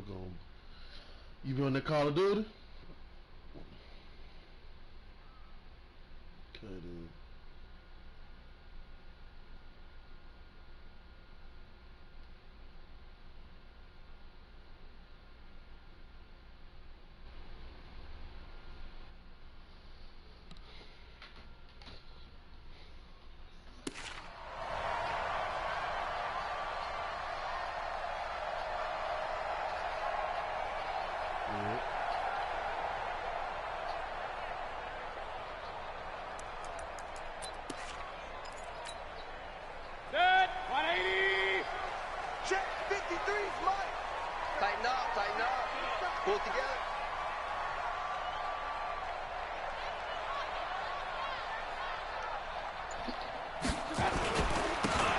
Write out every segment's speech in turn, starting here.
going. You been on the Call of Duty? Okay, dude.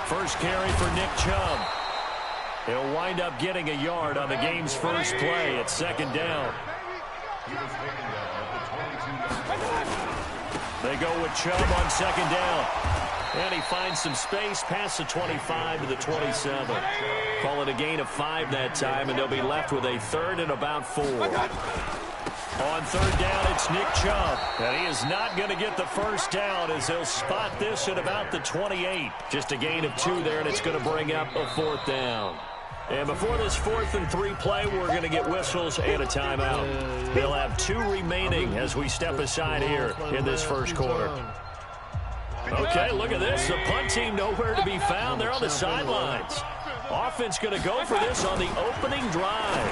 First carry for Nick Chubb. He'll wind up getting a yard on the game's first play at second down. They go with Chubb on second down. And he finds some space past the 25 to the 27. Call it a gain of 5 that time, and they'll be left with a third and about 4. On third down, it's Nick Chubb. And he is not going to get the first down as he'll spot this at about the 28. Just a gain of 2 there, and it's going to bring up a 4th down. And before this 4th and 3 play, we're going to get whistles and a timeout. They'll have 2 remaining as we step aside here in this first quarter. Okay, look at this. The punt team nowhere to be found. They're on the sidelines. Offense going to go for this on the opening drive.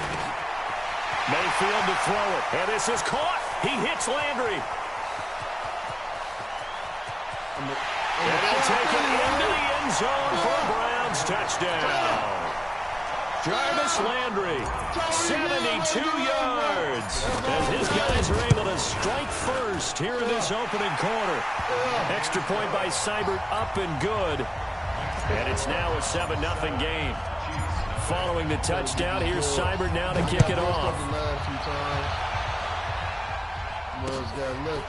Mayfield to throw it. And this is caught. He hits Landry. And they'll take it into the end zone for a Browns touchdown. Jarvis Landry, 72 yards, as his guys are able to strike first here in this opening quarter. Extra point by Seibert, up and good. And it's now a 7-0 game. Following the touchdown, here's Seibert now to kick it off.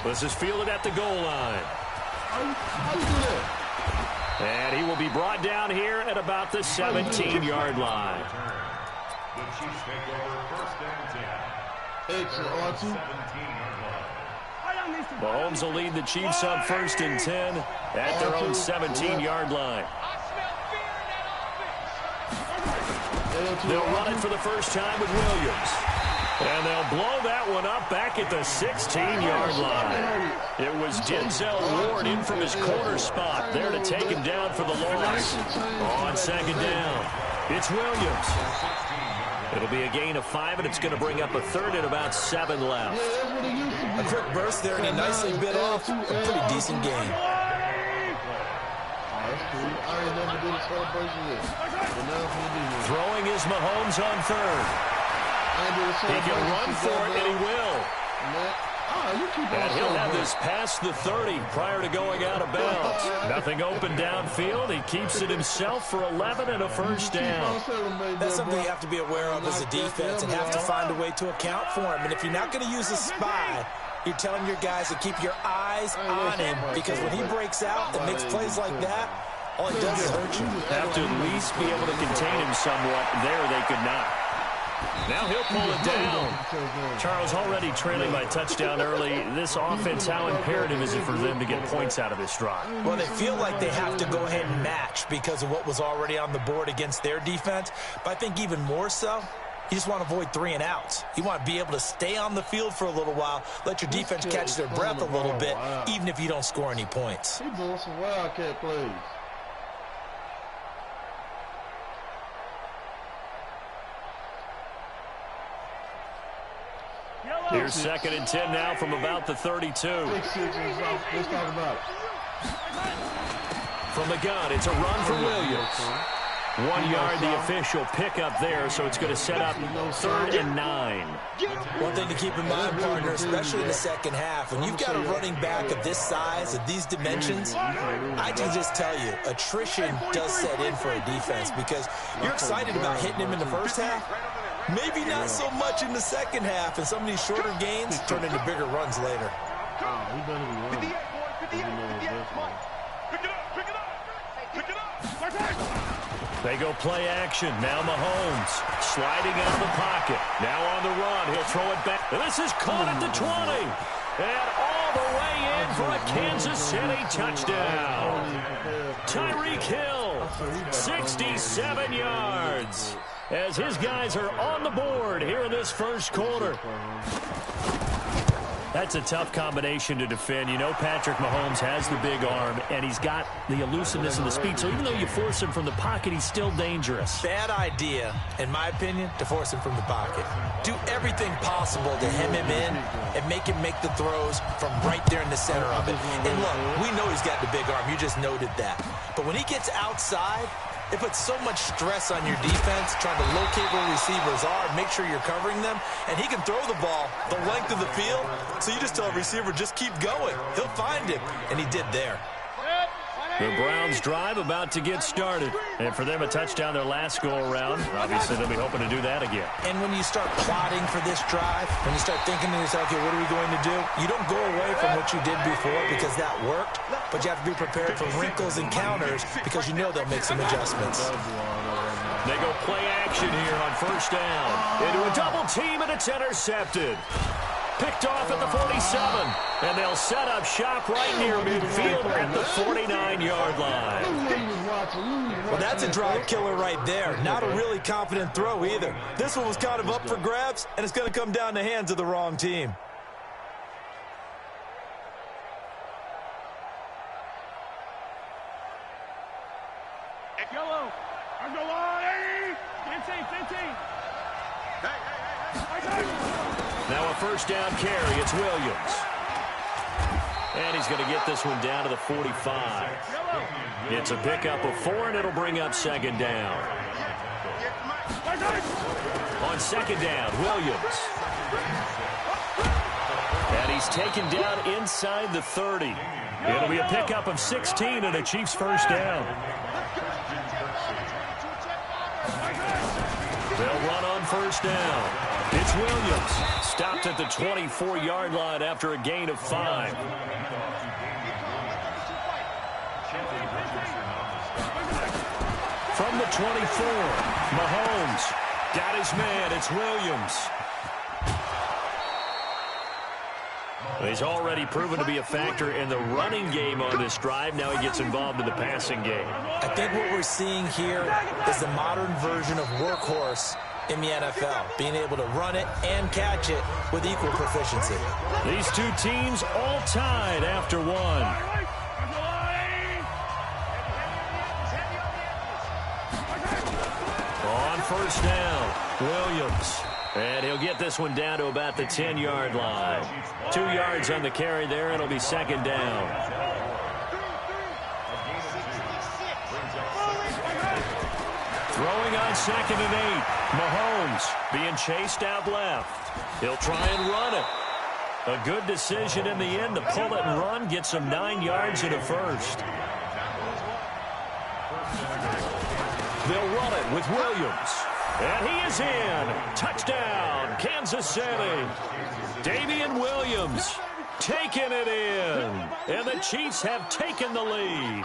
This is fielded at the goal line. And he will be brought down here at about the 17-yard line. The Chiefs take over first and 10. Mahomes will lead the Chiefs on first and 10 at their own 17-yard line. They'll run it for the first time with Williams. And they'll blow that one up back at the 16-yard line. It was Denzel Ward in from his corner spot there to take him down for the loss. On second down, it's Williams. It'll be a gain of 5, and it's going to bring up a third and about 7 left. A quick burst there, and he nicely bit off a pretty decent gain. Throwing is Mahomes on third. He can run for it, and he will. And he'll have this past the 30 prior to going out of bounds. Nothing open downfield. He keeps it himself for 11 and a first down. That's something you have to be aware of as a defense and have to find a way to account for him. And if you're not going to use a spy, you're telling your guys to keep your eyes on him, because when he breaks out and makes plays like that, all it does is hurt you. Have to at least be able to contain him somewhat. There they could not. Now he'll pull it down. Charles, already trailing by touchdown early. This offense, how imperative is it for them to get points out of this drive? Well, they feel like they have to go ahead and match because of what was already on the board against their defense. But I think even more so, you just want to avoid 3 and outs. You want to be able to stay on the field for a little while, let your defense catch their breath a little bit, even if you don't score any points. He's doing some wildcat plays. Here's second and 10 now from about the 32. Let's talk about it. From the gun, it's a run for Williams. 1 yard, the official pickup there, so it's going to set up third and 9. One thing to keep in mind, partner, especially in the second half, when you've got a running back of this size, of these dimensions, I can just tell you, attrition does set in for a defense because you're excited about hitting him in the first half. Maybe not so much in the second half, and some of these shorter gains turn into bigger runs later. They go play action. Now Mahomes sliding out of the pocket. Now on the run. He'll throw it back. And this is caught at the 20. And all the way in for a Kansas City touchdown. Tyreek Hill, 67 yards. As his guys are on the board here in this first quarter. That's a tough combination to defend. You know Patrick Mahomes has the big arm, and he's got the elusiveness and the speed. So even though you force him from the pocket, he's still dangerous. Bad idea, in my opinion, to force him from the pocket. Do everything possible to hem him in and make him make the throws from right there in the center of it. And look, we know he's got the big arm. You just noted that. But when he gets outside, it puts so much stress on your defense trying to locate where receivers are, make sure you're covering them, and he can throw the ball the length of the field, so you just tell a receiver, just keep going. He'll find him, and he did there. The Browns drive about to get started. And for them, a touchdown their last go-around. Obviously, they'll be hoping to do that again. And when you start plotting for this drive, when you start thinking to yourself, okay, what are we going to do? You don't go away from what you did before because that worked, but you have to be prepared for wrinkles and counters because you know they'll make some adjustments. They go play action here on first down. Into a double team, and it's intercepted. Picked off at the 47, and they'll set up shop right near midfield at the 49-yard line. Well, that's a drive killer right there. Not a really confident throw either. This one was kind of up for grabs, and it's going to come down the hands of the wrong team. Now a first down carry. It's Williams. And he's going to get this one down to the 45. It's a pickup of 4, and it'll bring up second down. On second down, Williams. And he's taken down inside the 30. It'll be a pickup of 16 and a Chiefs first down. They'll run on first down. It's Williams. Stopped at the 24-yard line after a gain of 5. From the 24, Mahomes got his man. It's Williams. He's already proven to be a factor in the running game on this drive. Now he gets involved in the passing game. I think what we're seeing here is the modern version of workhorse in the NFL, being able to run it and catch it with equal proficiency. These two teams all tied after one. On first down, Williams. And he'll get this one down to about the 10-yard line. 2 yards on the carry there. It'll be second down. Throwing on second and 8. Mahomes being chased out left. He'll try and run it. A good decision in the end to pull it and run. Get some 9 yards in a first. They'll run it with Williams. And he is in. Touchdown, Kansas City. Damian Williams taking it in. And the Chiefs have taken the lead.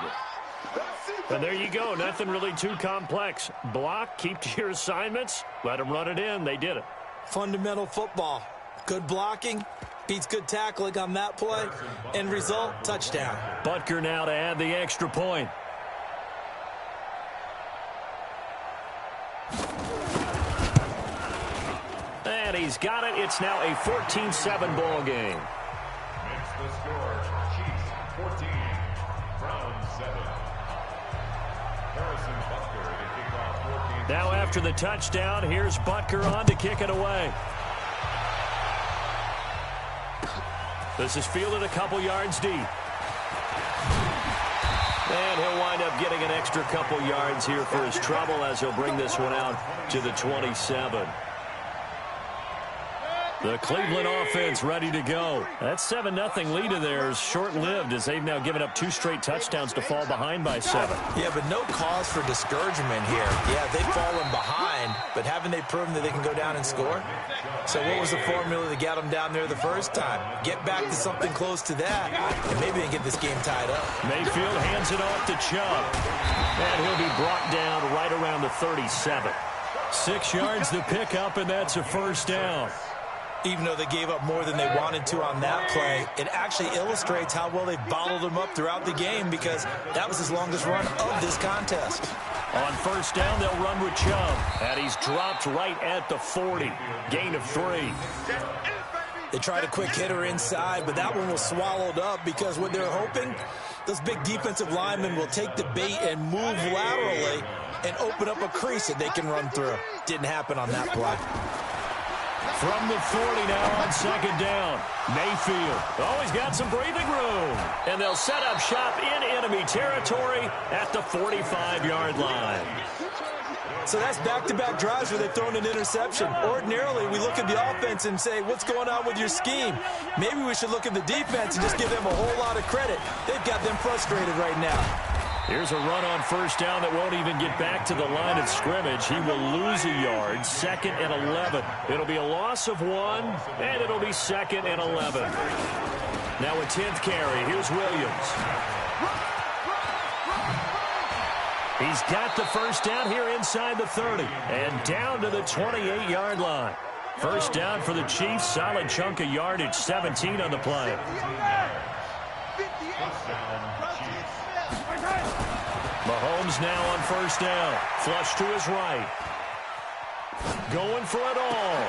And there you go. Nothing really too complex. Block, keep to your assignments, let them run it in. They did it. Fundamental football. Good blocking beats good tackling on that play. End result, touchdown. Butker now to add the extra point. And he's got it. It's now a 14-7 ball game. Makes the score Chiefs 14, Browns 7. Harrison Butker to kick off 14. Now after the touchdown, here's Butker on to kick it away. This is fielded a couple yards deep. And he'll wind up getting an extra couple yards here for his trouble as he'll bring this one out to the 27. The Cleveland offense ready to go. That 7-0 lead of theirs short-lived as they've now given up 2 straight touchdowns to fall behind by 7. Yeah, but no cause for discouragement here. Yeah, they've fallen behind, but but haven't they proven that they can go down and score? So what was the formula that got them down there the first time? Get back to something close to that, and maybe they can get this game tied up. Mayfield hands it off to Chubb, and he'll be brought down right around the 37. 6 yards to pick up, and that's a first down. Even though they gave up more than they wanted to on that play, it actually illustrates how well they bottled them up throughout the game, because that was his longest run of this contest. On first down, they'll run with Chubb, and he's dropped right at the 40. Gain of 3. They tried a quick hitter inside, but that one was swallowed up because what they're hoping, those big defensive linemen will take the bait and move laterally and open up a crease that they can run through. Didn't happen on that play. From the 40 now on second down. Mayfield. Oh, he's got some breathing room. And they'll set up shop in enemy territory at the 45-yard line. So that's back-to-back drives where they've thrown an interception. Ordinarily, we look at the offense and say, what's going on with your scheme? Maybe we should look at the defense and just give them a whole lot of credit. They've got them frustrated right now. Here's a run on first down that won't even get back to the line of scrimmage. He will lose a yard. 2nd and 11. It'll be a loss of 1, and it'll be 2nd and 11. Now a 10th carry. Here's Williams. He's got the first down here inside the 30 and down to the 28-yard line. First down for the Chiefs. Solid chunk of yardage. 17 on the play. Mahomes now on first down. Flush to his right. Going for it all.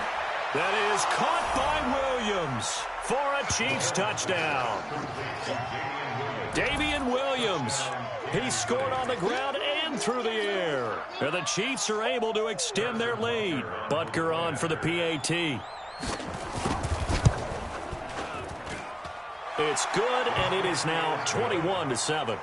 That is caught by Williams for a Chiefs touchdown. Damian Williams. He scored on the ground and through the air. And the Chiefs are able to extend their lead. Butker on for the PAT. It's good, and it is now 21-7.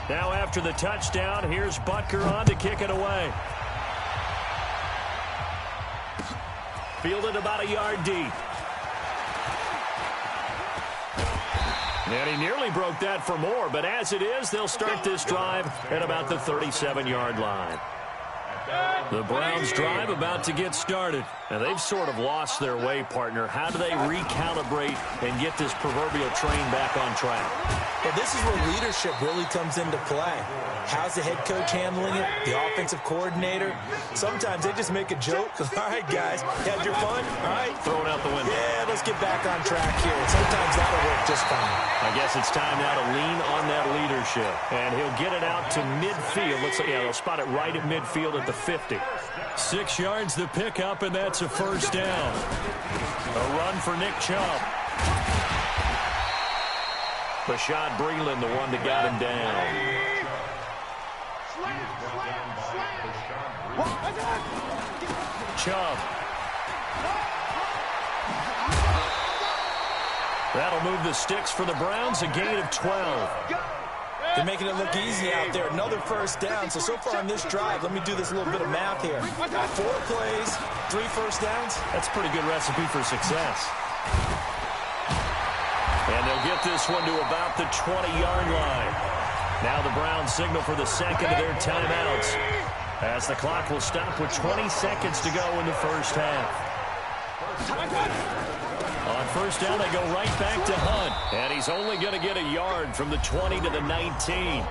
Now after the touchdown, here's Butker on to kick it away. Fielded about a yard deep. And he nearly broke that for more, but as it is, they'll start this drive at about the 37-yard line. The Browns drive about to get started, and they've sort of lost their way, partner. How do they recalibrate and get this proverbial train back on track? Well, this is where leadership really comes into play. How's the head coach handling it? The offensive coordinator? Sometimes they just make a joke. All right, guys, had your fun? All right. Throw it out the window. Yeah, let's get back on track here. Sometimes that'll work just fine. I guess it's time now to lean on that leadership. And he'll get it out to midfield. Looks like, yeah, they'll spot it right at midfield at the 50. 6 yards to pick up, and that's a first down. A run for Nick Chubb. Bashad Breeland, the one that got him down. Chubb. That'll move the sticks for the Browns, a gain of 12. They're making it look easy out there. Another first down. So far on this drive, let me do this little bit of math here. 4 plays, 3 first downs. That's a pretty good recipe for success. And they'll get this one to about the 20-yard line. Now the Browns signal for the second of their timeouts, as the clock will stop with 20 seconds to go in the first half. On first down, they go right back to Hunt. And he's only going to get a yard from the 20 to the 19.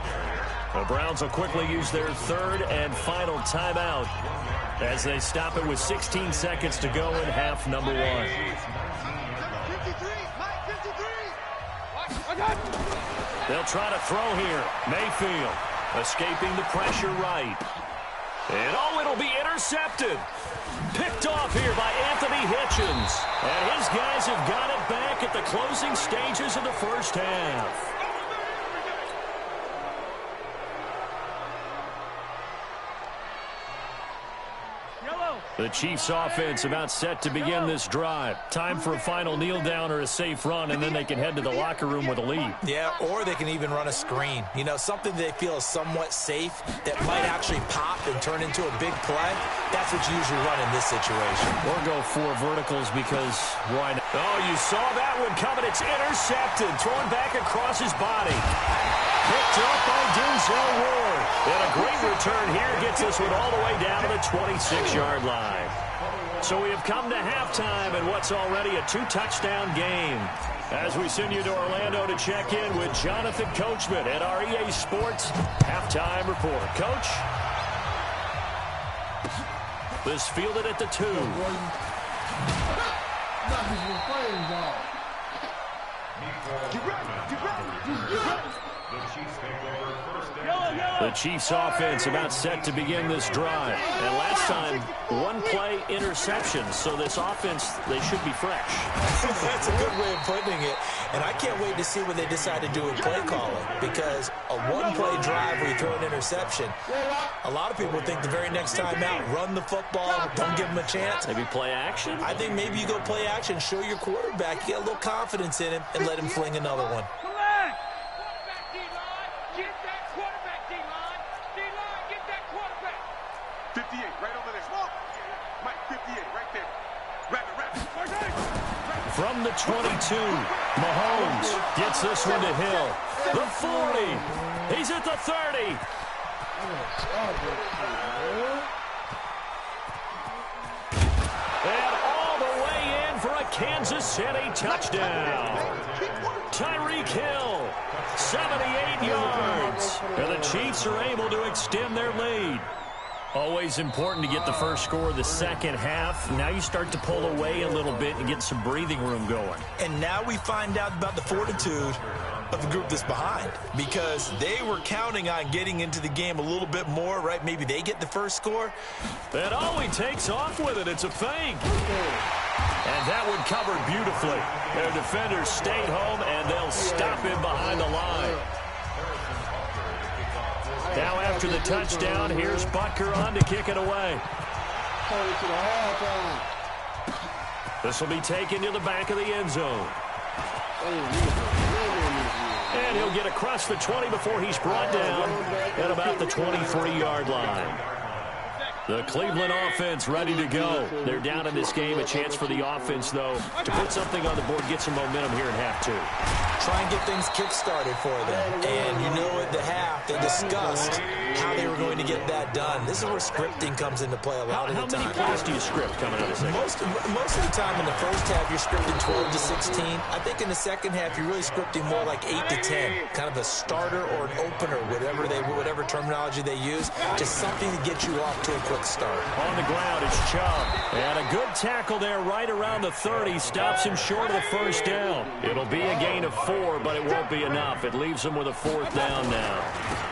The Browns will quickly use their third and final timeout as they stop it with 16 seconds to go in half number 1. They'll try to throw here. Mayfield escaping the pressure right. And it'll be intercepted. Picked off here by Anthony Hitchens. And his guys have got it back at the closing stages of the first half. The Chiefs offense about set to begin this drive. Time for a final kneel down or a safe run, and then they can head to the locker room with a lead. Yeah, or they can even run a screen. You know, something they feel is somewhat safe that might actually pop and turn into a big play. That's what you usually run in this situation. Or go 4 verticals because why not? Oh, you saw that one coming. It's intercepted. Thrown back across his body. Picked up by Denzel Ward. And a great return here gets this one all the way down to the 26-yard line. So we have come to halftime in what's already a 2-touchdown game. As we send you to Orlando to check in with Jonathan Coachman at our EA Sports Halftime Report. Coach? This fielded at the 2. The Chiefs offense about set to begin this drive. And last time, 1-play interception. So this offense, they should be fresh. That's a good way of putting it. And I can't wait to see what they decide to do with play calling. Because a 1-play drive where you throw an interception, a lot of people think the very next time out, run the football, don't give them a chance. Maybe play action? I think maybe you go play action, show your quarterback, get a little confidence in him, and let him fling another one. 58, right over there. Mike, 58, right there. Rapid. From the 22, Mahomes gets this one to Hill. The 40. He's at the 30. And all the way in for a Kansas City touchdown. Tyreek Hill, 78 yards. And the Chiefs are able to extend their lead. Always important to get the first score of the second half. Now you start to pull away a little bit and get some breathing room going. And now we find out about the fortitude of the group that's behind, because they were counting on getting into the game a little bit more, right? Maybe they get the first score. And oh, he takes off with it. It's a fake. And that one covered beautifully. Their defenders stayed home, and they'll stop him behind the line. Now after the touchdown, here's Butker on to kick it away. This will be taken to the back of the end zone. And he'll get across the 20 before he's brought down at about the 23-yard line. The Cleveland offense ready to go. They're down in this game. A chance for the offense, though, to put something on the board, get some momentum here in half 2. Try and get things kick-started for them. And you know at the half, they discussed how they were going to get that done. This is where scripting comes into play a lot of the time. How many plays do you script coming out of the second? Most of the time in the first half, you're scripting 12 to 16. I think in the second half, you're really scripting more like 8 to 10. Kind of a starter or an opener, whatever terminology they use. Just something to get you off to a quick start. On the ground, it's Chubb. And a good tackle there right around the 30. Stops him short of the first down. It'll be a gain of 4, but it won't be enough. It leaves him with a 4th down now.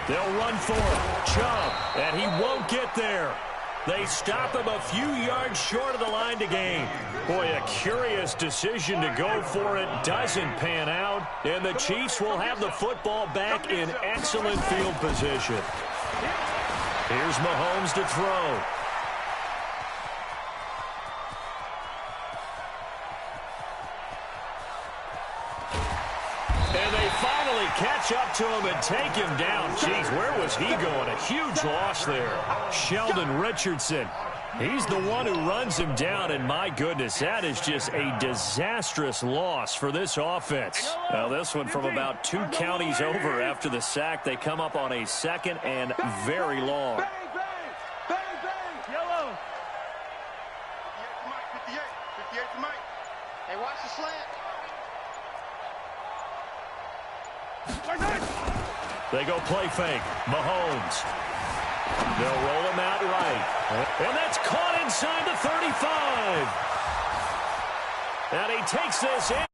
They'll run for it. Chubb, and he won't get there. They stop him a few yards short of the line to gain. Boy, a curious decision to go for it. Doesn't pan out. And the Chiefs will have the football back in excellent field position. Here's Mahomes to throw. And they finally catch up to him and take him down. Jeez, where was he going? A huge loss there. Sheldon Richardson. He's the one who runs him down, and my goodness, that is just a disastrous loss for this offense. Now, this one from about 2 counties over after the sack. They come up on a 2nd and very long. Bang, yellow. 58 to Mike. Hey, watch the slant. They go play fake. Mahomes. They'll roll him out right. And that's caught inside the 35. And he takes this in.